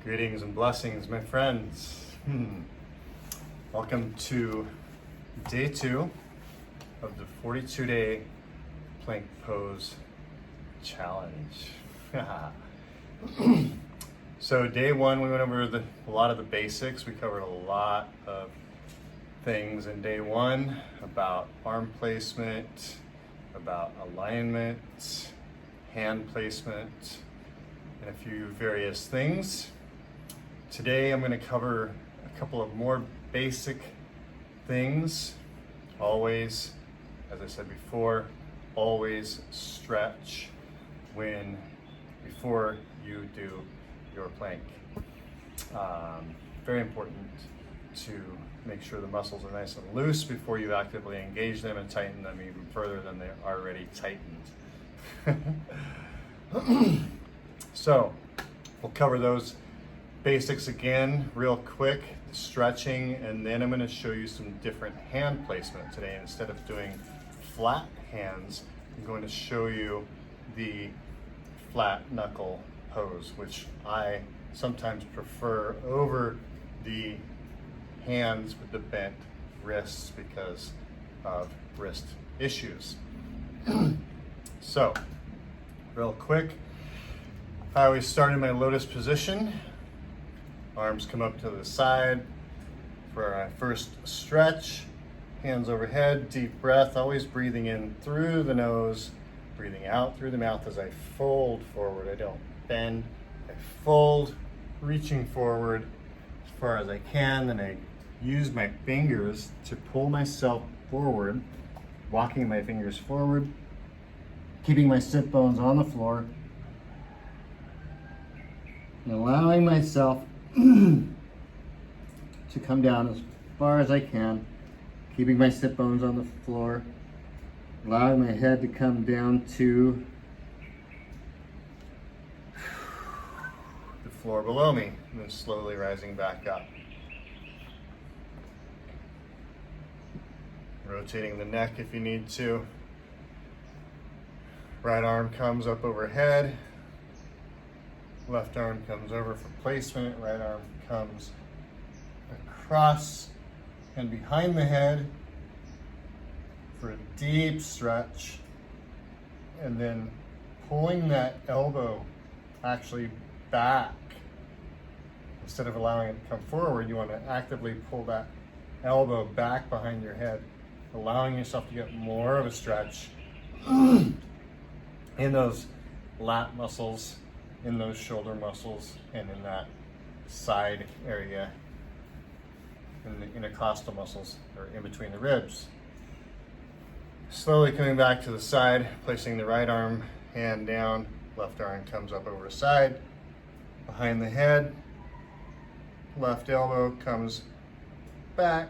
Greetings and blessings, my friends. Welcome to day 2 of the 42-day plank pose challenge. So day 1, we went over a lot of the basics. We covered a lot of things in day 1 about arm placement, about alignment, hand placement, and a few various things. Today I'm going to cover a couple of more basic things. Always, as I said before, always stretch before you do your plank. Very important to make sure the muscles are nice and loose before you actively engage them and tighten them even further than they're already tightened. So we'll cover those basics again real quick, stretching, and then I'm going to show you some different hand placement today. Instead of doing flat hands, I'm going to show you the flat knuckle pose, which I sometimes prefer over the hands with the bent wrists because of wrist issues. So, real quick, I always start in my lotus position. Arms come up to the side for our first stretch. Hands overhead, deep breath, always breathing in through the nose, breathing out through the mouth as I fold forward. I don't bend, I fold, reaching forward as far as I can. Then I use my fingers to pull myself forward, walking my fingers forward, keeping my sit bones on the floor, and allowing myself to come down as far as I can, keeping my sit bones on the floor, allowing my head to come down to the floor below me, and then slowly rising back up. Rotating the neck if you need to. Right arm comes up overhead. Left arm comes over for placement, right arm comes across and behind the head for a deep stretch, and then pulling that elbow actually back. Instead of allowing it to come forward, you want to actively pull that elbow back behind your head, allowing yourself to get more of a stretch in those lat muscles, in those shoulder muscles, and in that side area, in the intercostal muscles, or in between the ribs. Slowly coming back to the side, placing the right arm, hand down, left arm comes up over side, behind the head, left elbow comes back,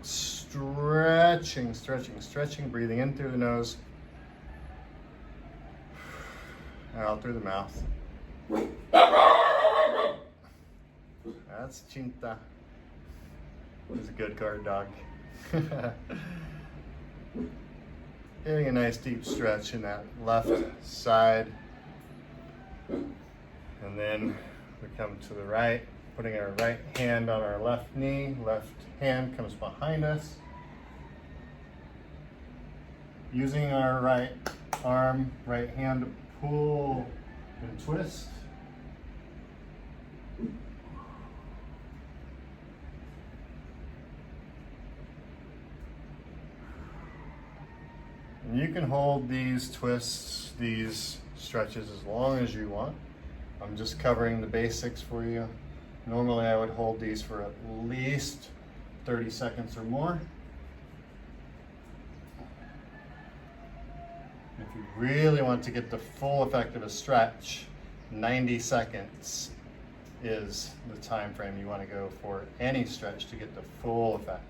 stretching, breathing in through the nose, out through the mouth. That's Chinta. He's a good guard dog. Getting a nice deep stretch in that left side. And then we come to the right, putting our right hand on our left knee. Left hand comes behind us. Using our right arm, right hand to pull and twist. And you can hold these twists, these stretches as long as you want. I'm just covering the basics for you. Normally I would hold these for at least 30 seconds or more. If you really want to get the full effect of a stretch, 90 seconds is the time frame you want to go for any stretch to get the full effect.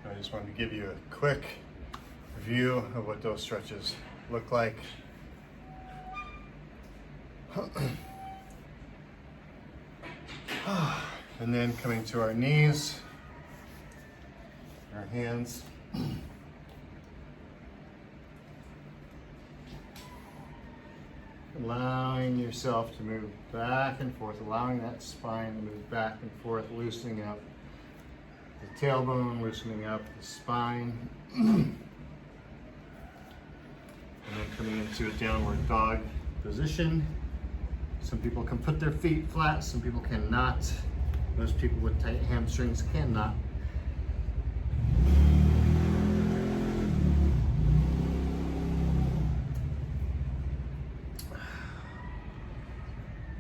I just wanted to give you a quick view of what those stretches look like. And then coming to our knees, our hands allowing yourself to move back and forth, allowing that spine to move back and forth, loosening up the tailbone, loosening up the spine. And then coming into a downward dog position. Some people can put their feet flat, some people cannot. Most people with tight hamstrings cannot.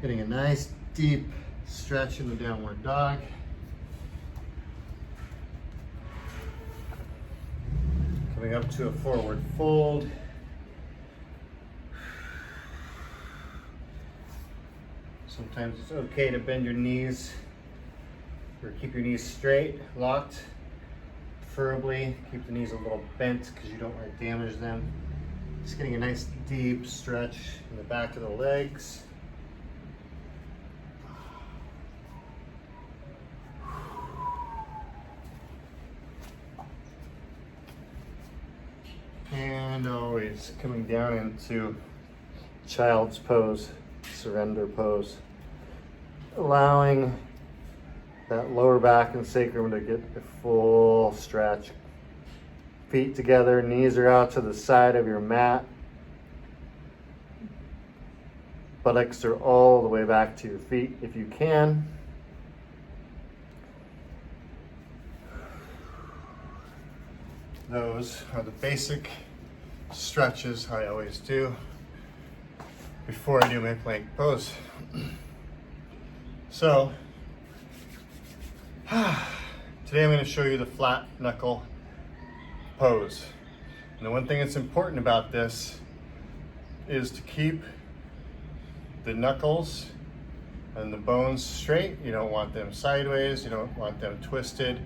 Getting a nice deep stretch in the downward dog. Coming up to a forward fold. Sometimes it's okay to bend your knees or keep your knees straight, locked. Preferably keep the knees a little bent because you don't want to damage them. Just getting a nice deep stretch in the back of the legs. And always coming down into child's pose, surrender pose. Allowing that lower back and sacrum to get a full stretch. Feet together, knees are out to the side of your mat. Buttocks are all the way back to your feet if you can. Those are the basic stretches I always do before I do my plank pose. So, today I'm going to show you the flat knuckle pose. And the one thing that's important about this is to keep the knuckles and the bones straight. You don't want them sideways, you don't want them twisted.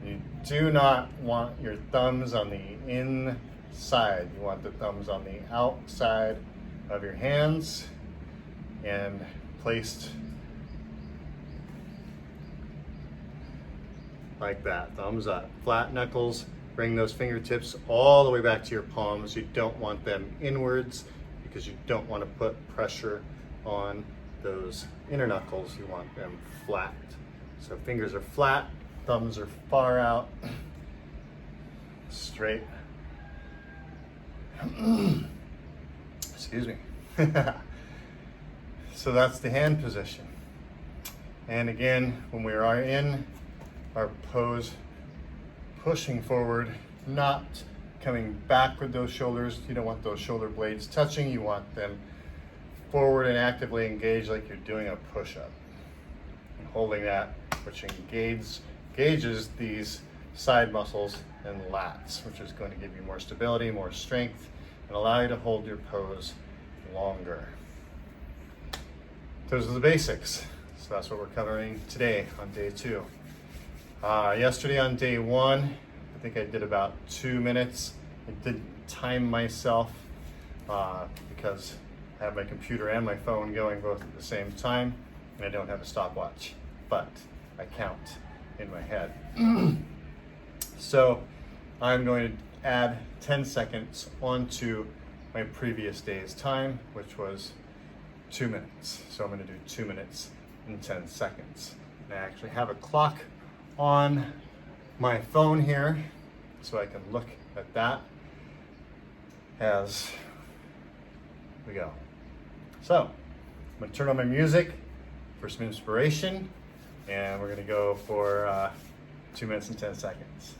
You do not want your thumbs on the inside. You want the thumbs on the outside of your hands and placed like that, thumbs up. Flat knuckles, bring those fingertips all the way back to your palms. You don't want them inwards because you don't want to put pressure on those inner knuckles. You want them flat. So fingers are flat, thumbs are far out, straight. Excuse me. So that's the hand position. And again, when we are in our pose, pushing forward, not coming back with those shoulders. You don't want those shoulder blades touching. You want them forward and actively engaged like you're doing a push-up. And holding that, which engages these side muscles and lats, which is going to give you more stability, more strength, and allow you to hold your pose longer. Those are the basics. So that's what we're covering today on day 2. Yesterday on day 1, I think I did about 2 minutes. I didn't time myself because I have my computer and my phone going both at the same time, and I don't have a stopwatch, but I count in my head. So I'm going to add 10 seconds onto my previous day's time, which was 2 minutes. So I'm going to do 2 minutes and 10 seconds. And I actually have a clock on my phone here so I can look at that as we go. So I'm going to turn on my music for some inspiration, and we're going to go for 2 minutes and 10 seconds.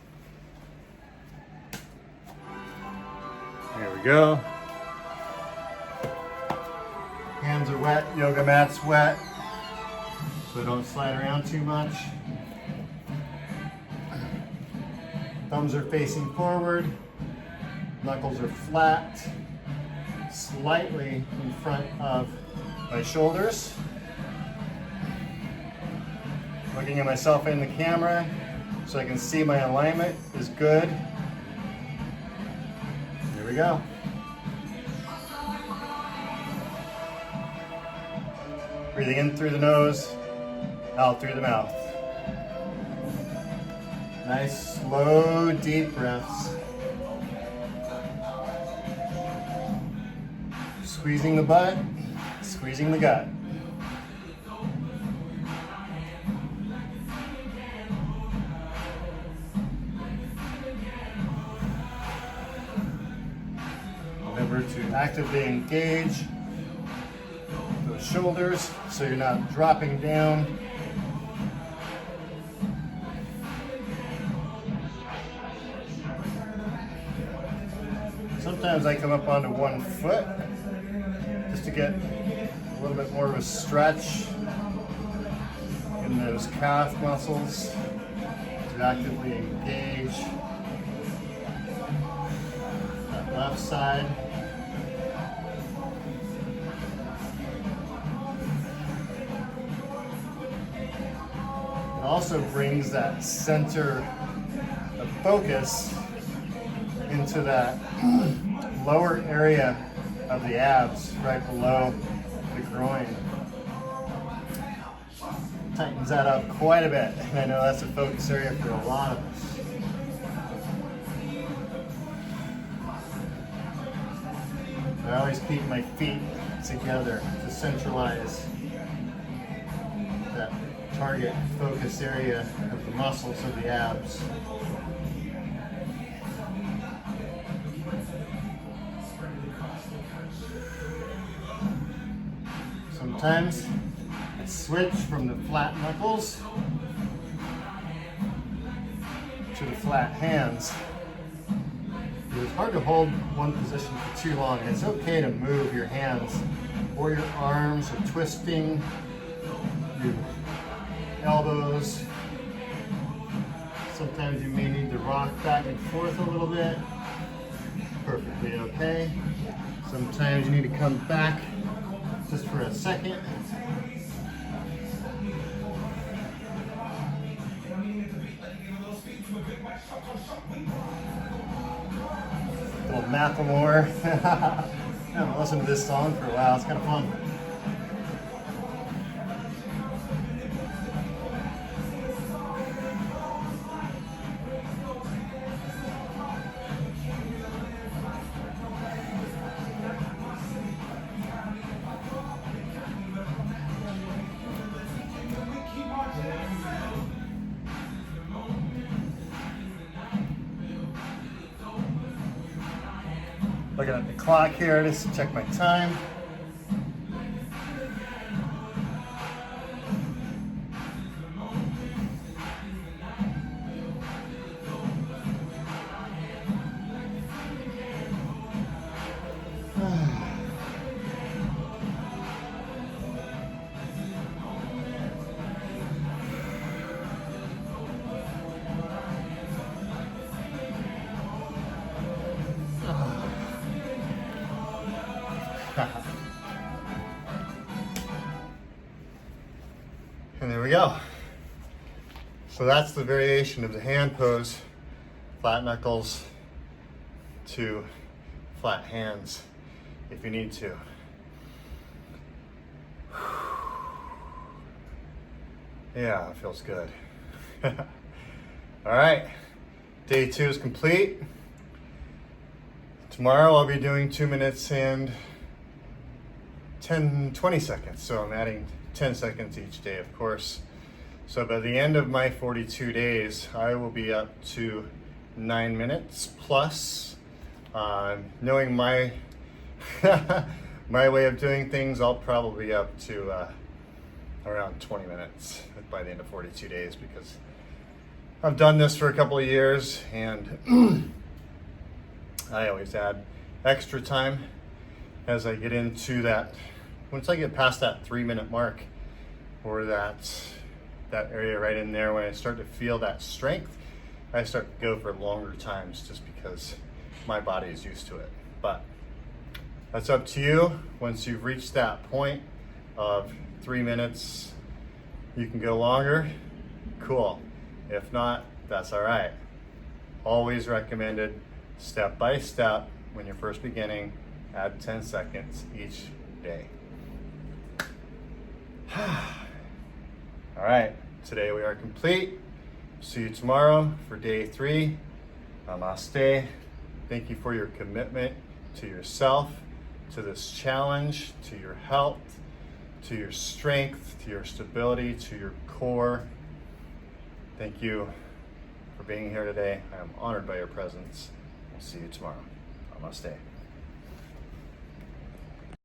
Here we go. Hands are wet, yoga mat's wet, so don't slide around too much. Thumbs are facing forward, knuckles are flat, slightly in front of my shoulders. Looking at myself in the camera so I can see my alignment is good. Here we go. Breathing in through the nose, out through the mouth. Nice, slow, deep breaths. Squeezing the butt, Squeezing the gut. Remember to actively engage those shoulders so you're not dropping down. Sometimes I come up onto one foot just to get a little bit more of a stretch in those calf muscles, to actively engage that left side. It also brings that center of focus into that lower area of the abs, right below the groin. Tightens that up quite a bit. And I know that's a focus area for a lot of us. I always keep my feet together to centralize that target focus area of the muscles of the abs. Sometimes I switch from the flat knuckles to the flat hands. It's hard to hold one position for too long. It's okay to move your hands or your arms, or twisting your elbows. Sometimes you may need to rock back and forth a little bit. Perfectly okay. Sometimes you need to come back just for a second. Little Macklemore. I haven't listened to this song for a while. It's kind of fun. Looking at the clock here just to check my time. And there we go. So that's the variation of the hand pose, flat knuckles to flat hands if you need to. Yeah, it feels good. All right, day 2 is complete. Tomorrow I'll be doing 2 minutes and 20 seconds. So I'm adding 10 seconds each day, of course. So by the end of my 42 days, I will be up to 9 minutes plus. Knowing my my way of doing things, I'll probably be up to around 20 minutes by the end of 42 days, because I've done this for a couple of years, and I always add extra time as I get into that. Once I get past that 3-minute mark, or that area right in there, when I start to feel that strength, I start to go for longer times, just because my body is used to it. But that's up to you. Once you've reached that point of 3 minutes, you can go longer. Cool. If not, that's all right. Always recommended step by step when you're first beginning. Add 10 seconds each day. All right, today we are complete. See you tomorrow for day 3. Namaste. Thank you for your commitment to yourself, to this challenge, to your health, to your strength, to your stability, to your core. Thank you for being here today. I am honored by your presence. We'll see you tomorrow. Namaste.